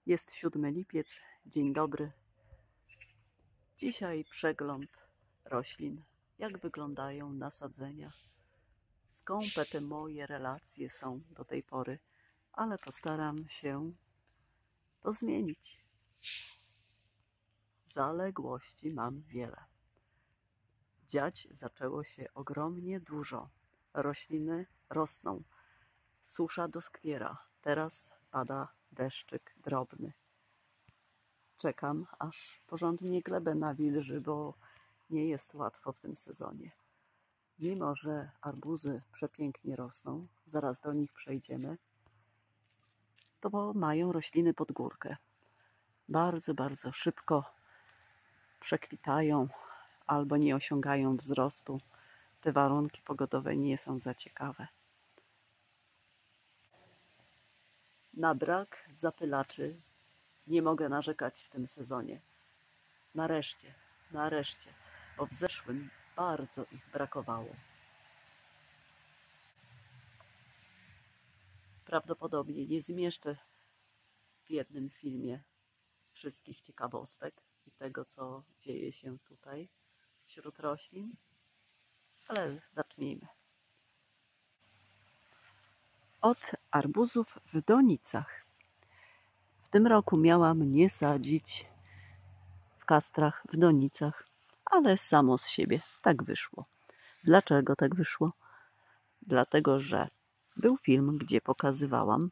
Jest 7 lipiec, dzień dobry. Dzisiaj przegląd roślin, jak wyglądają nasadzenia. Skąpe te moje relacje są do tej pory, ale postaram się to zmienić. Zaległości mam wiele. Dziać zaczęło się ogromnie dużo. Rośliny rosną. Susza doskwiera. Teraz pada deszczyk drobny. Czekam, aż porządnie glebę nawilży, bo nie jest łatwo w tym sezonie. Mimo że arbuzy przepięknie rosną, zaraz do nich przejdziemy, to mają rośliny pod górkę. Bardzo, bardzo szybko przekwitają albo nie osiągają wzrostu. Te warunki pogodowe nie są za ciekawe. Na brak zapylaczy nie mogę narzekać w tym sezonie. Nareszcie, bo w zeszłym bardzo ich brakowało. Prawdopodobnie nie zmieszczę w jednym filmie wszystkich ciekawostek i tego, co dzieje się tutaj wśród roślin, ale zacznijmy. Od arbuzów w donicach. W tym roku miałam nie sadzić w kastrach, w donicach, ale samo z siebie tak wyszło. Dlaczego tak wyszło? Dlatego, że był film, gdzie pokazywałam,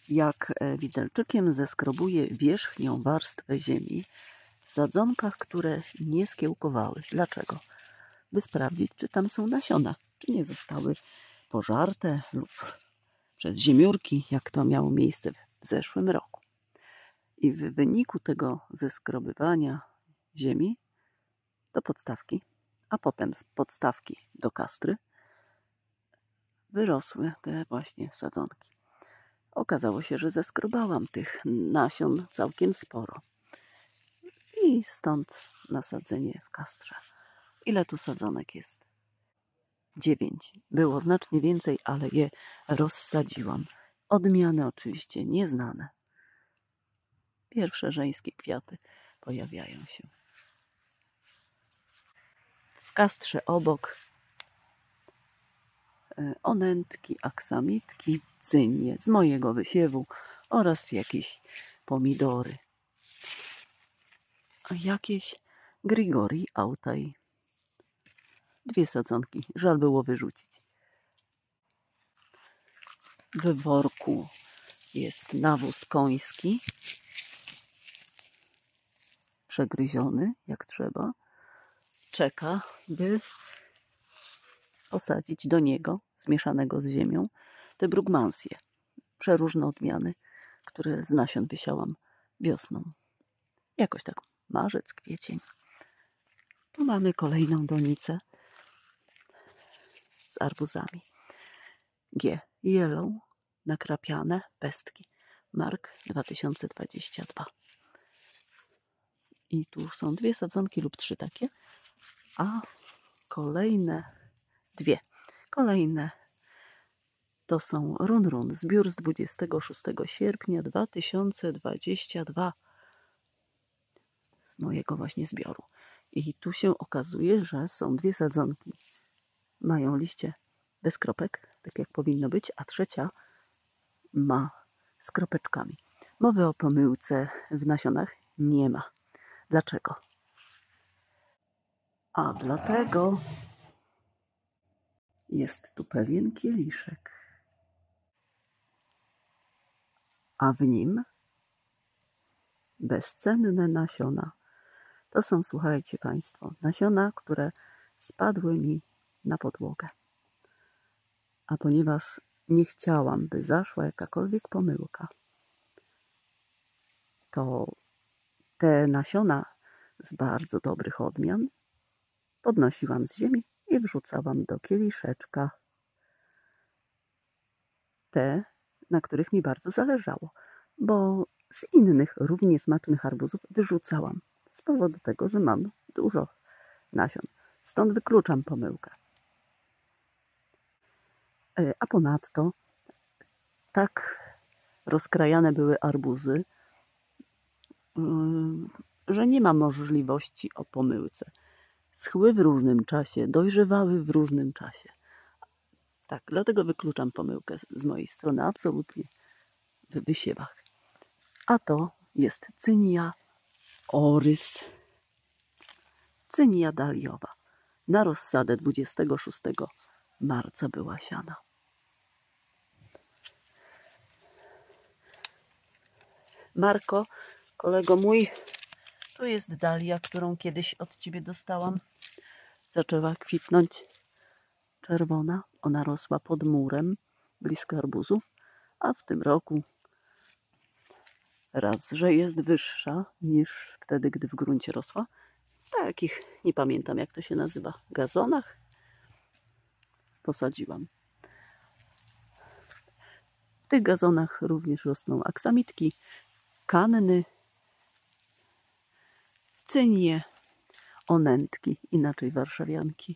jak widelczykiem zeskrobuje wierzchnią warstwę ziemi w sadzonkach, które nie skiełkowały. Dlaczego? By sprawdzić, czy tam są nasiona, czy nie zostały pożarte lub przez ziemiórki, jak to miało miejsce w zeszłym roku. I w wyniku tego zeskrobywania ziemi do podstawki, a potem z podstawki do kastry, wyrosły te właśnie sadzonki. Okazało się, że zeskrobałam tych nasion całkiem sporo. I stąd nasadzenie w kastrze. Ile tu sadzonek jest? 9. Było znacznie więcej, ale je rozsadziłam. Odmiany oczywiście nieznane. Pierwsze żeńskie kwiaty pojawiają się. W kastrze obok onętki, aksamitki, cynie z mojego wysiewu oraz jakieś pomidory. A jakieś Grigori Autaj. 2 sadzonki, żal było wyrzucić. W worku jest nawóz koński, przegryziony jak trzeba. Czeka, by posadzić do niego, zmieszanego z ziemią, te brugmansje, przeróżne odmiany, które z nasion wysiałam wiosną. Jakoś tak marzec, kwiecień. Tu mamy kolejną donicę z arbuzami. G. Yellow, nakrapiane pestki. Mark 2022. I tu są 2 sadzonki lub 3 takie, a kolejne 2. Kolejne to są Run, zbiór z 26 sierpnia 2022 z mojego właśnie zbioru. I tu się okazuje, że są 2 sadzonki. Mają liście bez kropek, tak jak powinno być, a trzecia ma z kropeczkami. Mowy o pomyłce w nasionach nie ma. Dlaczego? A dlatego jest tu pewien kieliszek, a w nim bezcenne nasiona. To są, słuchajcie Państwo, nasiona, które spadły mi na podłogę. A ponieważ nie chciałam, by zaszła jakakolwiek pomyłka, to te nasiona z bardzo dobrych odmian podnosiłam z ziemi i wrzucałam do kieliszeczka. Te, na których mi bardzo zależało, bo z innych równie smacznych arbuzów wyrzucałam z powodu tego, że mam dużo nasion. Stąd wykluczam pomyłkę. A ponadto tak rozkrajane były arbuzy, że nie ma możliwości o pomyłce. Schły w różnym czasie, dojrzewały w różnym czasie. Tak, dlatego wykluczam pomyłkę z mojej strony absolutnie w wysiewach. A to jest cynia orys. Cynia daliowa. Na rozsadę 26 marca była siana. Marko, kolego mój, tu jest dalia, którą kiedyś od ciebie dostałam. Zaczęła kwitnąć czerwona. Ona rosła pod murem, blisko arbuzów, a w tym roku raz, że jest wyższa niż wtedy, gdy w gruncie rosła. Takich, nie pamiętam jak to się nazywa, gazonach posadziłam. W tych gazonach również rosną aksamitki, kanny, cynie, onętki, inaczej warszawianki.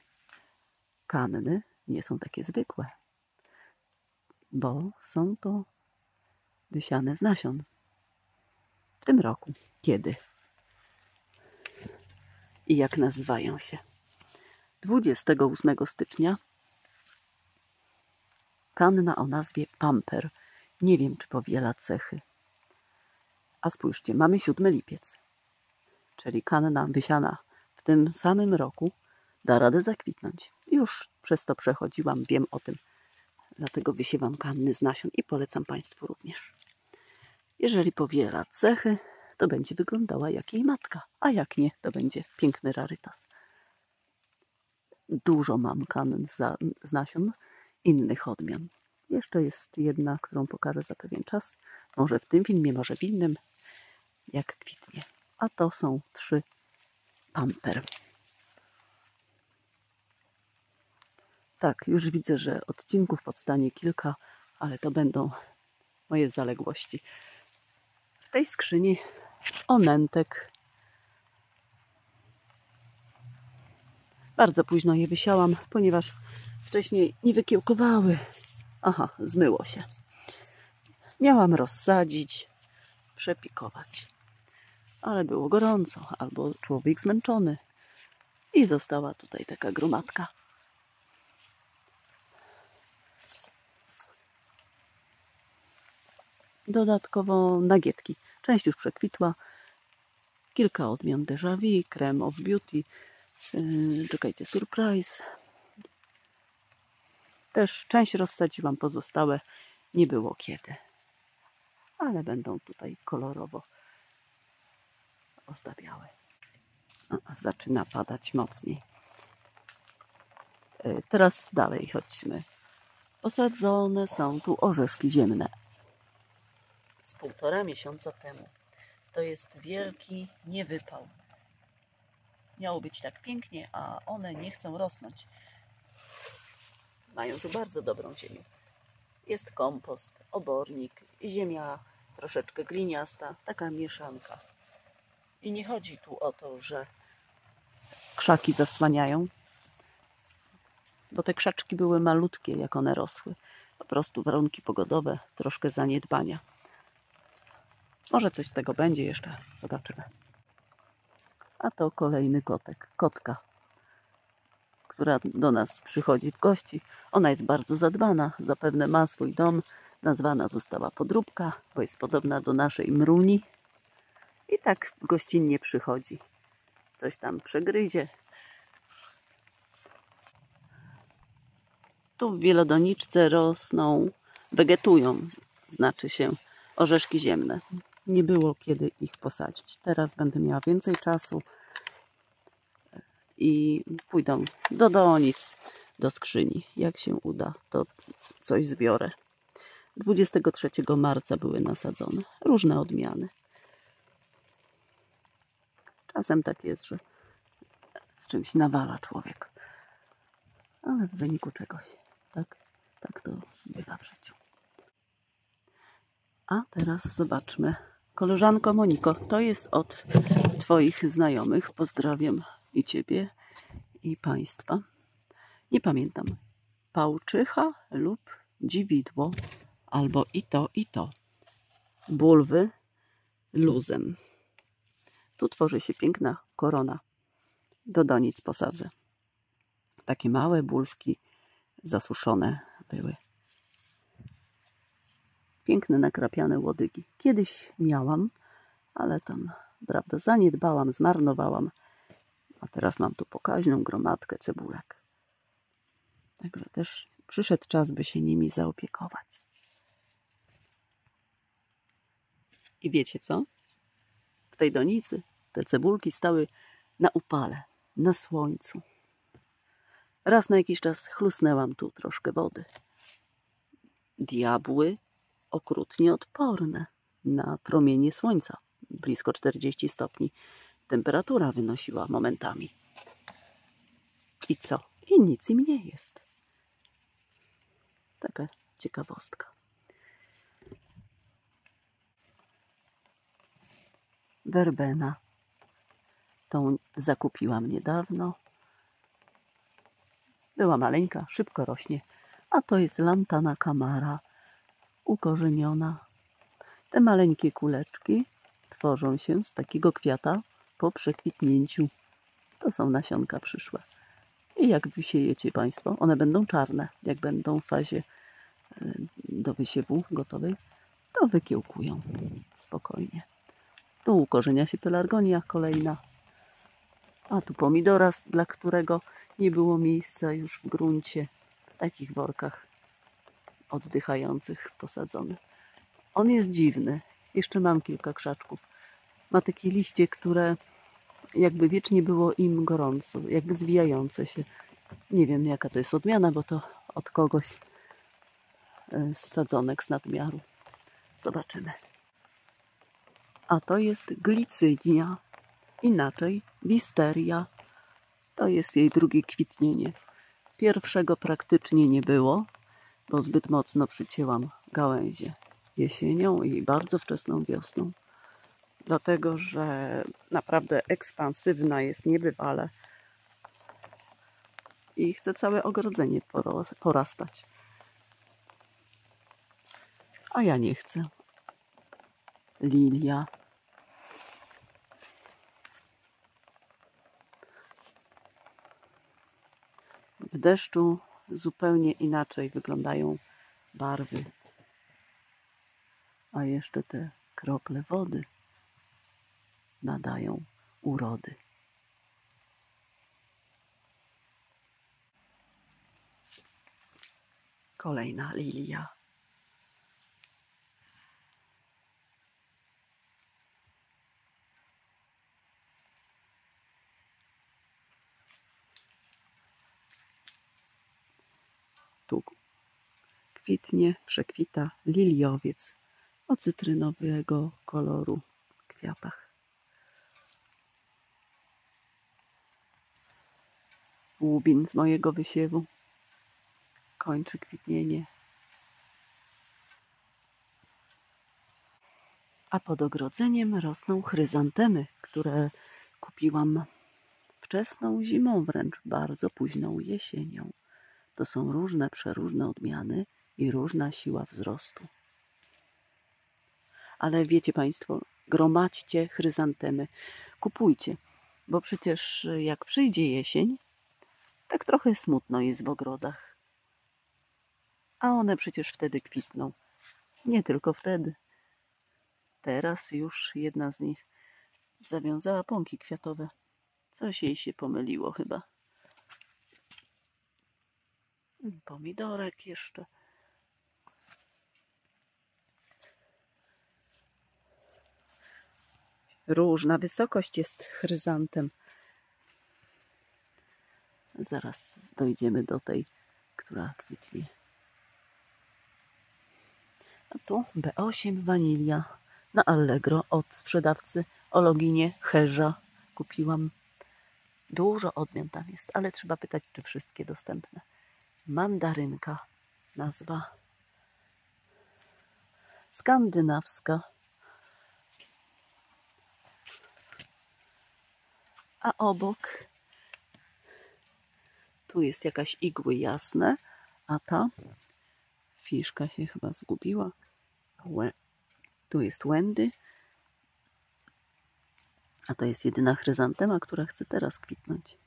Kanny nie są takie zwykłe, bo są to wysiane z nasion. W tym roku. Kiedy? I jak nazywają się? 28 stycznia kanna o nazwie Pamper. Nie wiem, czy powiela cechy. A spójrzcie, mamy 7 lipiec. Czyli kanna wysiana w tym samym roku da radę zakwitnąć. Już przez to przechodziłam, wiem o tym. Dlatego wysiewam kanny z nasion i polecam Państwu również. Jeżeli powiela cechy, to będzie wyglądała jak jej matka, a jak nie, to będzie piękny rarytas. Dużo mam kannen z nasion innych odmian. Jeszcze jest jedna, którą pokażę za pewien czas. Może w tym filmie, może w innym, jak kwitnie. A to są 3 Pamper. Tak, już widzę, że odcinków powstanie kilka, ale to będą moje zaległości. W tej skrzyni onętek. Bardzo późno je wysiałam, ponieważ wcześniej nie wykiełkowały. Aha, zmyło się. Miałam rozsadzić, przepikować. Ale było gorąco, albo człowiek zmęczony. I została tutaj taka gromadka. Dodatkowo nagietki. Część już przekwitła. Kilka odmian Déjà Vu, Creme of Beauty. Czekajcie, Surprise. Też część rozsadziłam, pozostałe nie było kiedy. Ale będą tutaj kolorowo ozdabiały. Zaczyna padać mocniej. Teraz dalej chodźmy. Posadzone są tu orzeszki ziemne. Z 1,5 miesiąca temu. To jest wielki niewypał. Miało być tak pięknie, a one nie chcą rosnąć. Mają tu bardzo dobrą ziemię. Jest kompost, obornik, ziemia troszeczkę gliniasta, taka mieszanka. I nie chodzi tu o to, że krzaki zasłaniają, bo te krzaczki były malutkie, jak one rosły. Po prostu warunki pogodowe, troszkę zaniedbania. Może coś z tego będzie jeszcze, zobaczymy. A to kolejny kotka, która do nas przychodzi w gości. Ona jest bardzo zadbana, zapewne ma swój dom. Nazwana została Podróbka, bo jest podobna do naszej Mruni. I tak gościnnie przychodzi. Coś tam przegryzie. Tu w wielodoniczce rosną, wegetują, znaczy się orzeszki ziemne. Nie było kiedy ich posadzić. Teraz będę miała więcej czasu i pójdą do donic, do skrzyni. Jak się uda, to coś zbiorę. 23 marca były nasadzone. Różne odmiany. Czasem tak jest, że z czymś nawala człowiek. Ale w wyniku czegoś. Tak to bywa w życiu. A teraz zobaczmy. Koleżanko Moniko, to jest od Twoich znajomych. Pozdrawiam i Ciebie, i Państwa. Nie pamiętam. Pałczycha lub dziwidło, albo i to, i to. bulwy luzem. Tu tworzy się piękna korona. Do donic posadzę. Takie małe bulwki zasuszone były. Piękne nakrapiane łodygi. Kiedyś miałam, ale tam, prawda, zaniedbałam, zmarnowałam. A teraz mam tu pokaźną gromadkę cebulek. Także też przyszedł czas, by się nimi zaopiekować. I wiecie co? W tej donicy te cebulki stały na upale, na słońcu. Raz na jakiś czas chlusnęłam tu troszkę wody. Diabły okrutnie odporne na promienie słońca. Blisko 40 stopni temperatura wynosiła momentami. I co? I nic im nie jest. Taka ciekawostka. Werbena. Tą zakupiłam niedawno. Była maleńka, szybko rośnie. A to jest lantana camara ukorzeniona. Te maleńkie kuleczki tworzą się z takiego kwiata po przekwitnięciu. To są nasionka przyszłe. I jak wysiejecie Państwo, one będą czarne. Jak będą w fazie do wysiewu gotowej, to wykiełkują spokojnie. Tu ukorzenia się pelargonia kolejna. A tu pomidora, dla którego nie było miejsca już w gruncie. W takich workach oddychających posadzony. On jest dziwny. Jeszcze mam kilka krzaczków. Ma takie liście, które jakby wiecznie było im gorąco, jakby zwijające się. Nie wiem, jaka to jest odmiana, bo to od kogoś z sadzonek z nadmiaru. Zobaczymy. A to jest glicynia. Inaczej wisteria. To jest jej drugie kwitnienie. Pierwszego praktycznie nie było, bo zbyt mocno przycięłam gałęzie jesienią i bardzo wczesną wiosną. Dlatego, że naprawdę ekspansywna jest niebywale i chce całe ogrodzenie porastać. A ja nie chcę. Lilia. W deszczu zupełnie inaczej wyglądają barwy. A jeszcze te krople wody nadają urody. Kolejna lilia. Tu kwitnie, przekwita liliowiec o cytrynowego koloru kwiatach. Łubin z mojego wysiewu kończy kwitnienie. A pod ogrodzeniem rosną chryzantemy, które kupiłam wczesną zimą, wręcz bardzo późną jesienią. To są różne, przeróżne odmiany i różna siła wzrostu. Ale wiecie Państwo, gromadźcie chryzantemy, kupujcie, bo przecież jak przyjdzie jesień, tak trochę smutno jest w ogrodach. A one przecież wtedy kwitną. Nie tylko wtedy. Teraz już jedna z nich zawiązała pąki kwiatowe. Coś jej się pomyliło chyba. Pomidorek jeszcze. Różna wysokość jest chryzantem. Zaraz dojdziemy do tej, która kwitnie. A tu B8 wanilia na Allegro od sprzedawcy o loginie Herza. Kupiłam. Dużo odmian tam jest, ale trzeba pytać, czy wszystkie dostępne. Mandarynka, nazwa skandynawska. A obok tu jest jakaś igły jasne, a ta fiszka się chyba zgubiła. Tu Tu jest Wendy. A to jest jedyna chryzantema, która chce teraz kwitnąć.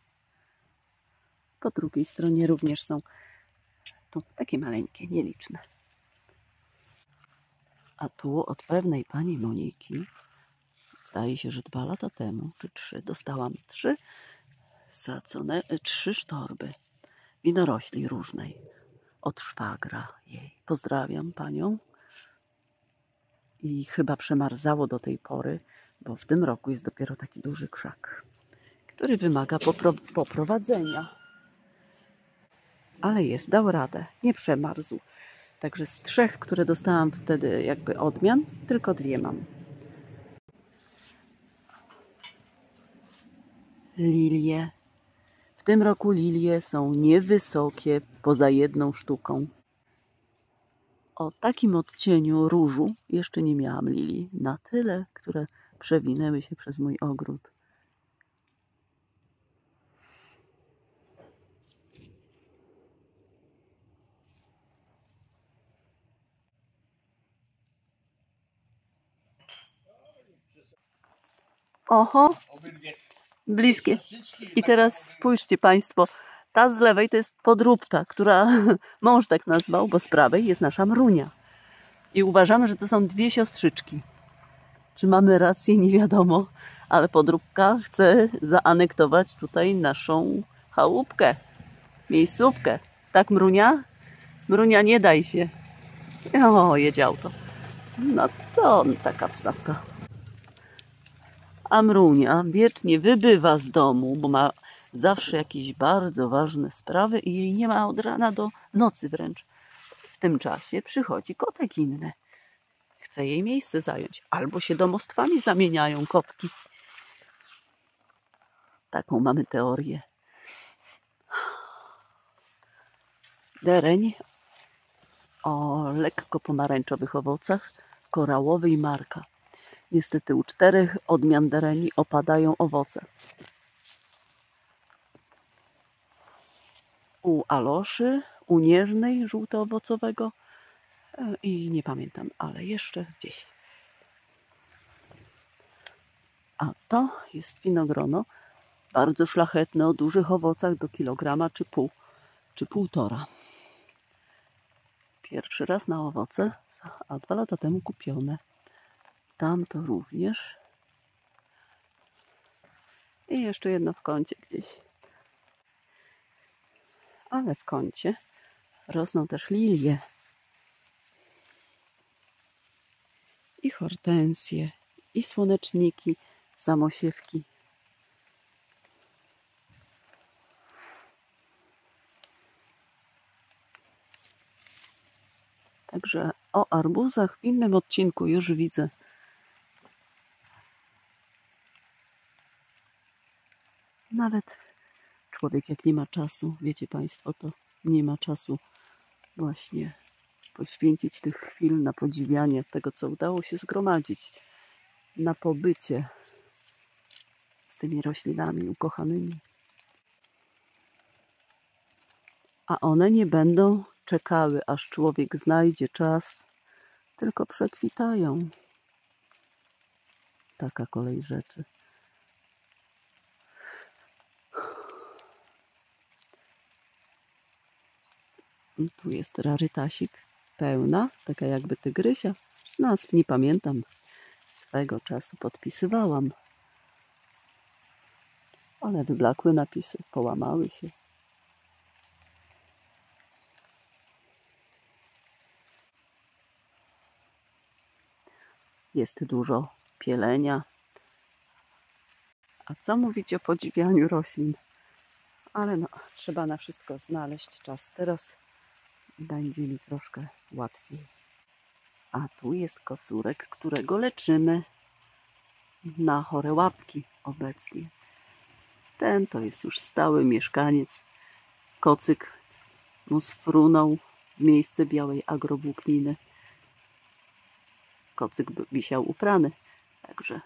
Po drugiej stronie również są tu takie maleńkie, nieliczne. A tu od pewnej pani Moniki, zdaje się, że 2 lata temu, czy 3, dostałam 3 sztorby winorośli różnej od szwagra jej. Pozdrawiam panią. I chyba przemarzało do tej pory, bo w tym roku jest dopiero taki duży krzak, który wymaga poprowadzenia. Ale dał radę, nie przemarzł. Także z 3, które dostałam wtedy jakby odmian, tylko 2 mam. Lilie. W tym roku lilie są niewysokie, poza 1 sztuką. O takim odcieniu różu jeszcze nie miałam lilii. Na tyle, które przewinęły się przez mój ogród. Oho, bliskie. I teraz spójrzcie państwo, ta z lewej to jest podróbka, która mąż tak nazwał, bo z prawej jest nasza Mrunia. I uważamy, że to są 2 siostrzyczki. Czy mamy rację? Nie wiadomo, ale podróbka chce zaanektować tutaj naszą chałupkę, miejscówkę. Tak, Mrunia? Mrunia, nie daj się. O, jedzie auto. No to taka wstawka. A Mrunia wiecznie wybywa z domu, bo ma zawsze jakieś bardzo ważne sprawy i jej nie ma od rana do nocy wręcz. W tym czasie przychodzi kotek inny. Chce jej miejsce zająć. Albo się domostwami zamieniają kotki. Taką mamy teorię. Dereń o lekko pomarańczowych owocach, korałowy i marka. Niestety u 4 odmian dereni opadają owoce. U aloszy, u nieżnej żółtoowocowego i nie pamiętam, ale jeszcze gdzieś. A to jest winoogrono bardzo szlachetne, o dużych owocach do kilograma czy pół, czy 1,5. Pierwszy raz na owoce, a 2 lata temu kupione. Tam to również. I jeszcze jedno w kącie gdzieś. Ale w kącie rosną też lilie. I hortensje, i słoneczniki, samosiewki. Także o arbuzach w innym odcinku już widzę. Nawet człowiek jak nie ma czasu, wiecie państwo, to nie ma czasu właśnie poświęcić tych chwil na podziwianie tego, co udało się zgromadzić, na pobycie z tymi roślinami ukochanymi. A one nie będą czekały, aż człowiek znajdzie czas, tylko przekwitają. Taka kolej rzeczy. Tu jest rarytasik, pełna, taka jakby tygrysia. Nazw nie pamiętam, swego czasu podpisywałam. Ale wyblakłe napisy, połamały się. Jest dużo pielenia. A co mówić o podziwianiu roślin? Ale no, trzeba na wszystko znaleźć czas. Teraz będzie mi troszkę łatwiej. A tu jest kocurek, którego leczymy na chore łapki obecnie. Ten to jest już stały mieszkaniec. Kocyk mu sfrunął w miejsce białej agrowłókniny. Kocyk wisiał uprany, także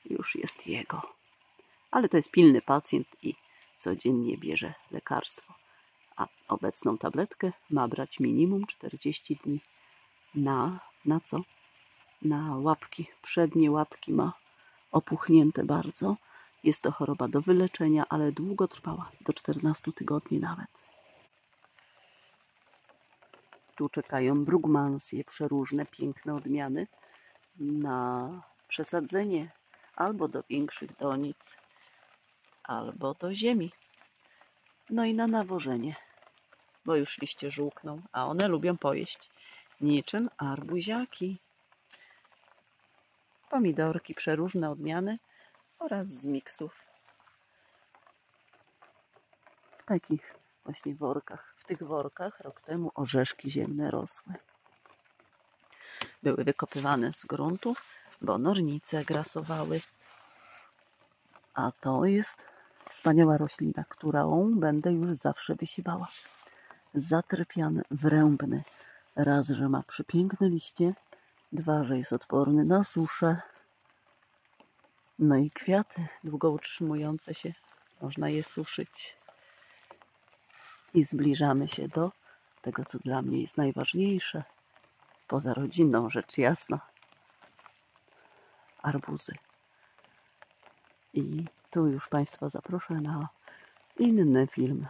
już jest jego. Ale to jest pilny pacjent i codziennie bierze lekarstwo. A obecną tabletkę ma brać minimum 40 dni. Na co? na łapki. Przednie łapki ma opuchnięte bardzo. Jest to choroba do wyleczenia, ale długo trwała, do 14 tygodni nawet. Tu czekają brugmansje, przeróżne, piękne odmiany na przesadzenie albo do większych donic, albo do ziemi. No i na nawożenie, bo już liście żółkną, a one lubią pojeść niczym arbuziaki. Pomidorki, przeróżne odmiany oraz z miksów. W takich właśnie workach. W tych workach rok temu orzeszki ziemne rosły. Były wykopywane z gruntu, bo nornice grasowały. A to jest wspaniała roślina, którą będę już zawsze wysiewała. Zatrwian wrębny. Raz, że ma przepiękne liście, dwa, że jest odporny na suszę. No i kwiaty długo utrzymujące się. Można je suszyć. I zbliżamy się do tego, co dla mnie jest najważniejsze. Poza rodzinną, rzecz jasna. Arbuzy. I tu już Państwa zaproszę na inny film.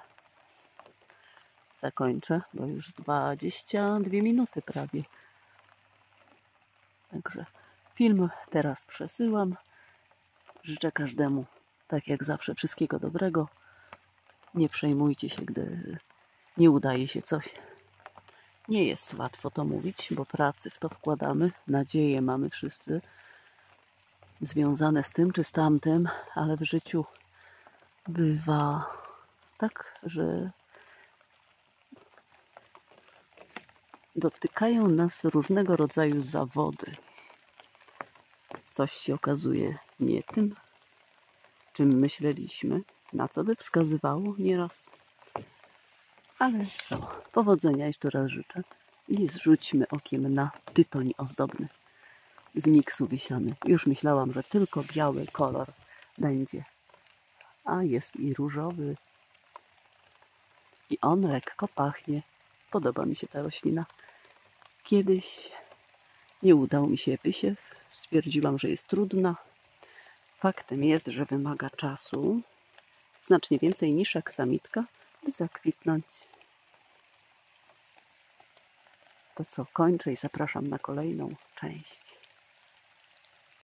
Zakończę, bo już 22 minuty prawie. Także film teraz przesyłam. Życzę każdemu, tak jak zawsze, wszystkiego dobrego. Nie przejmujcie się, gdy nie udaje się coś. Nie jest łatwo to mówić, bo pracy w to wkładamy. Nadzieje mamy wszyscy związane z tym czy z tamtym, ale w życiu bywa tak, że dotykają nas różnego rodzaju zawody. Coś się okazuje nie tym, czym myśleliśmy, na co by wskazywało nieraz. Ale co, powodzenia jeszcze raz życzę i zrzućmy okiem na tytoń ozdobny z miksu wysiany. Już myślałam, że tylko biały kolor będzie, a jest i różowy. I on lekko pachnie. Podoba mi się ta roślina. Kiedyś nie udał mi się wysiew. Stwierdziłam, że jest trudna. Faktem jest, że wymaga czasu, znacznie więcej niż aksamitka, by zakwitnąć. To co, kończę i zapraszam na kolejną część.